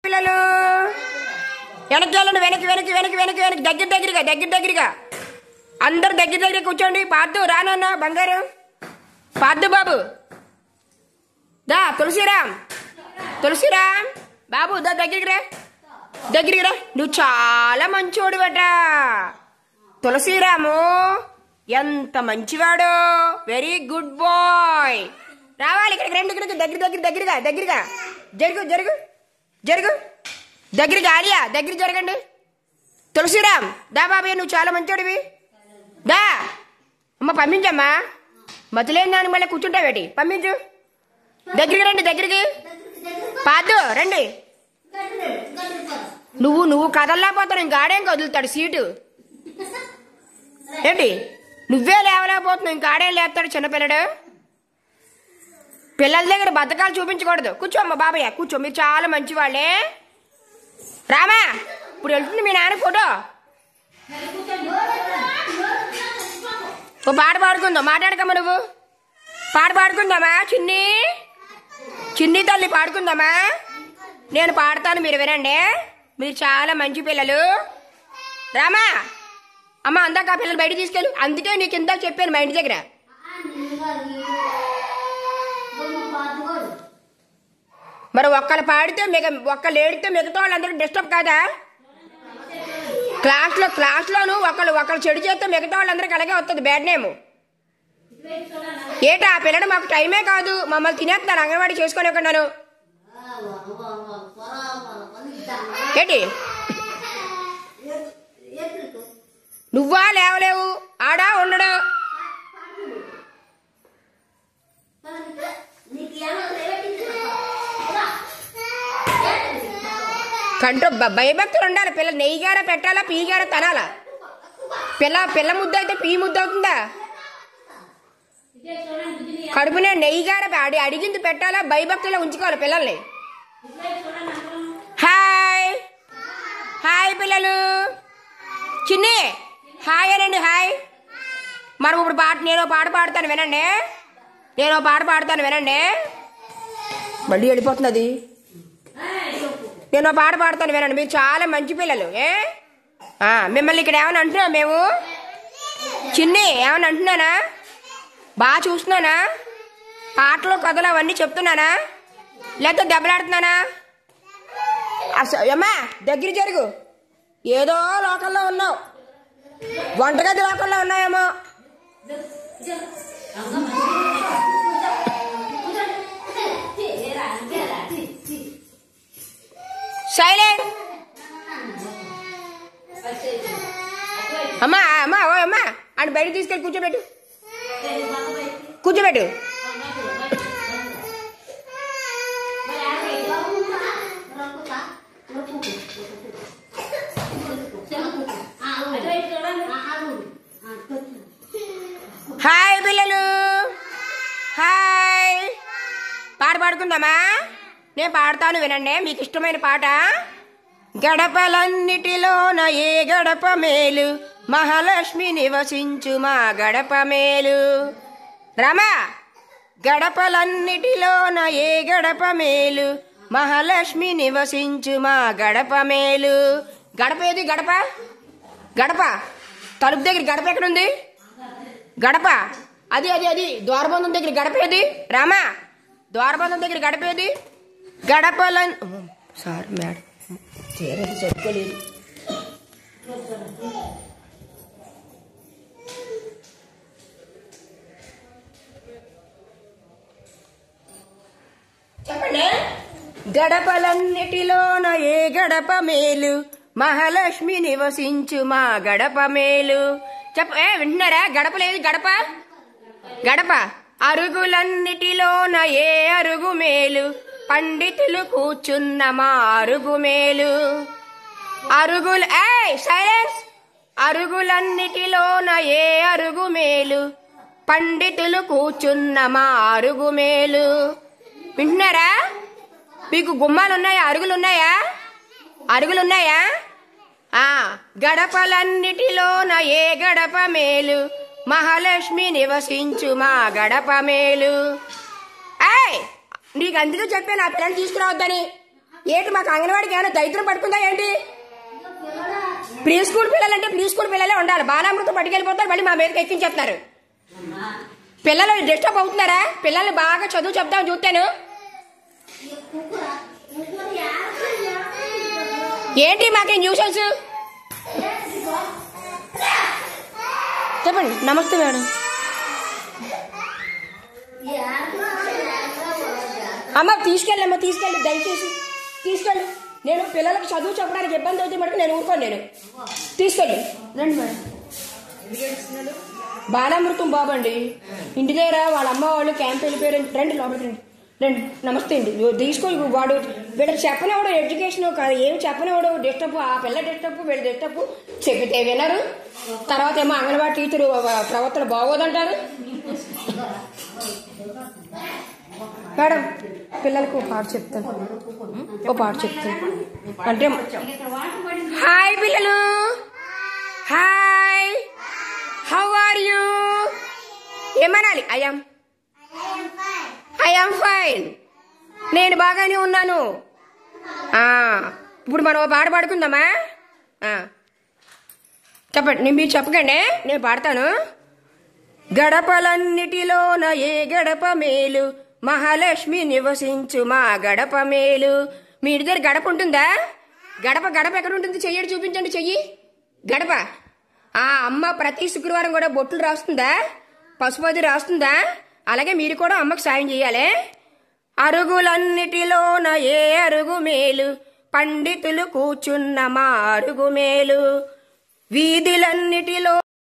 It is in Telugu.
పిల్లలు వెనక్కి వెళ్ళండి, వెనక్కి వెనక్కి వెనక్కి వెనక్కి వెనక్కి దగ్గరగా అందరు దగ్గర కూర్చోండి. పార్దు రానన్న బంగారు, పార్దు బాబు దా, తులసిరామ్ బాబు దా దగ్గరికి రా. నువ్వు చాలా మంచివాడు బట. తులసిరాము ఎంత మంచివాడు, వెరీ గుడ్ బాయ్. రావాలి ఇక్కడికి, రెండు దగ్గరగా జరుగు దగ్గరికి. ఆలియా దగ్గర జరగండి. తులసిరామ్ దా బాబయ్య, నువ్వు చాలా మంచోడివి. దా అమ్మ, పంపించమ్మా. మతులేని దానికి మళ్ళీ కూర్చుంటావేటి, పంపించు. దగ్గరికి పాదు రండి. నువ్వు కదలలేకపోతావు, ఇంకా ఆడేం కదులుతాడు సీటు ఏంటి? నువ్వే లేవలేకపోతున్నావు, ఇంకా ఆడేం లేపుతాడు చిన్నపిల్లడు. పిల్లల దగ్గర బతకాలు చూపించకూడదు. కూర్చోమ్మ బాబయ్య, కూర్చో. మీరు చాలా మంచివాళ్ళే. రామా, ఇప్పుడు వెళ్తుంది మీ నాన్న ఫోటో. ఓ పాట పాడుకుందాం, మాట్లాడకమ్మా. నువ్వు పాట పాడుకుందామా? చిన్ని తల్లి పాడుకుందామా? నేను పాడతాను, మీరు వినండి. మీరు చాలా మంచి పిల్లలు. రామా అమ్మ, అందాక ఆ పిల్లలు బయట తీసుకెళ్ళు. అందుకే నీకు ఇందాక చెప్పాను మా ఇంటి దగ్గర. మరి ఒక్కళ్ళు పాడితే ఒక్కళ్ళు ఏడితే మిగతా వాళ్ళందరూ డిస్టర్బ్ కాదా? క్లాస్లోను ఒకళ్ళు చెడు చేస్తే మిగతా వాళ్ళందరికీ అలాగే వస్తుంది బ్యాడ్ నేమ్. ఏటా ఆ పిల్లడు మాకు టైమే కాదు, మమ్మల్ని తినేస్తున్నారు. అంగన్వాడీ చేసుకొని ఒకన్నాను ఏంటి? నువ్వా లేవలేవు, ఆడా ఉండడు. భయభక్తులు ఉండాలి. పిల్ల నెయ్యిగార పెట్టాలా, పీగార తనాలా? పిల్ల ముద్ద అయితే పీ ముద్ద అవుతుందా? కడుపునే నెయ్యిగార అడిగింది పెట్టాలా, భయభక్తుల్లో ఉంచుకోవాలి పిల్లల్ని. హాయ్ పిల్లలు. చిన్ని హాయ్ అనండి. హాయ్. మరి ఇప్పుడు నేను పాట పాడతాను వినండి. మళ్ళీ వెళ్ళిపోతున్నది. నేను పాట పాడతాను వినండి. మీరు చాలా మంచి పిల్లలు. మిమ్మల్ని ఇక్కడ ఏమైనా అంటున్నా? మేము చిన్ని ఏమైనా అంటున్నానా? బాగా చూస్తున్నానా? పాటలు కథలు అవన్నీ చెప్తున్నానా, లేకపోతే దెబ్బలాడుతున్నానా? అమ్మా దగ్గర జరుగు. ఏదో లోకల్లో ఉన్నావు, వంటగది లోకల్లో ఉన్నాయేమో. సైలెంట్. అమ్మా అని బయట తీసుకెళ్ళి కూర్చోబెట్టు. హాయ్ పిల్లలు, హాయ్. పాట పాడుకుందామా? నేను పాడతాను వినండి, మీకు ఇష్టమైన పాట. గడపలన్నిటిలోన ఏ గడప మేలు, మహాలక్ష్మి నివసించు మా గడప మేలు. రమా, గడపలన్నిటిలోన ఏ గడప మేలు, మహాలక్ష్మి నివసించు మా గడప మేలు. గడప ఏది? గడప తలుపు దగ్గర గడప ఎక్కడుంది? గడప అది ద్వారబంధం దగ్గర గడప ఏది? రామా, ద్వారబంధం దగ్గర గడప ఏది? సార్ మేడం చెప్పుకోలేదు. చెప్పండి. గడపలన్నిటిలోన ఏ గడప మేలు, మహాలక్ష్మి నివసించు మా గడప మేలు. వింటున్నారా? గడప లేదు, గడప. అరుగులన్నిటిలోన ఏ అరుగు మేలు, పండితులు కూర్చున్న మా అరుగు మేలు. సైలెన్స్. అరుగులన్నిటిలోన ఏ అరుగు మేలు, పండితులు కూర్చున్న మా అరుగు మేలు. వింటున్నారా? మీకు గుమ్మాలు ఉన్నాయా? అరుగులు ఉన్నాయా? గడపలన్నిటిలోన ఏ గడప మేలు, మహాలక్ష్మి నివసించు మా గడప మేలు. నీకు అందుకే చెప్పాను ఆ పిల్లలు తీసుకురావద్దని. ఏంటి మాకు అంగన్వాడికి ఏమైనా దైత్రం పడుకుందా ఏంటి? ప్రీ స్కూల్ పిల్లలంటే ప్రీ స్కూల్ పిల్లలే ఉండాలి. బాలామృతం పట్టుకెళ్ళిపోతారు, మళ్ళీ మా మీదకి ఎక్కించేస్తున్నారు. పిల్లలు డిస్టర్బ్ అవుతున్నారా? పిల్లల్ని బాగా చదువు చెప్తామని చూస్తాను. ఏంటి మాకే న్యూసెన్స్? చెప్పండి. నమస్తే మేడం. అమ్మ తీసుకెళ్ళమ్మా, తీసుకెళ్ళి దయచేసి తీసుకెళ్ళి. నేను పిల్లలకు చదువు చెప్పడానికి ఇబ్బంది అవుతుంది మటుకు నేను ఊరుకోను. నేను తీసుకెళ్ళి రండి మేడం. బాలామృతం బాబు అండి, ఇంటి దగ్గర వాళ్ళ అమ్మ వాళ్ళు క్యాంప్ వెళ్ళిపోయారు. రండి లోపలికి రండి. రండి. నమస్తే అండి. తీసుకొని వాడు వీళ్ళకి చెప్పనివాడు ఎడ్యుకేషన్ కాదు, ఏమి చెప్పనివాడు డిస్టర్బ్. ఆ పిల్ల డిస్టర్బ్, వీళ్ళు డిస్టర్బ్. చెబితే వినరు. తర్వాత ఏమో అంగన్వాడీ టీచరు ప్రవర్తన బాగోదంటారు. మేడం పిల్లలకు పాట చెప్తాను, ఓ పాట చెప్తాను. అంటే హాయ్ పిల్లలు, హాయ్, హౌ ఆర్ యూ? ఏమనాలి? I am fine. నేను బాగానే ఉన్నాను. ఇప్పుడు మనం పాట పాడుకుందామా? చెప్పండి. మీరు చెప్పకండి, నేను పాడతాను. గడపలన్నిటిలోన ఏ గడప మేలు, మహాలక్ష్మి నివసించు మా గడప మేలు. మీ ఇంటి దగ్గర గడప ఉంటుందా? గడప గడప ఎక్కడ ఉంటుంది? చెయ్యడి, చూపించండి చెయ్యి. గడప. అమ్మ ప్రతి శుక్రవారం కూడా బొట్లు రాస్తుందా, పసుపది రాస్తుందా? అలాగే మీరు కూడా అమ్మకు సాయం చేయాలి. అరుగులన్నిటిలోన ఏ అరుగు మేలు, పండితులు కూర్చున్న మా అరుగు మేలు. వీధులన్నిటిలో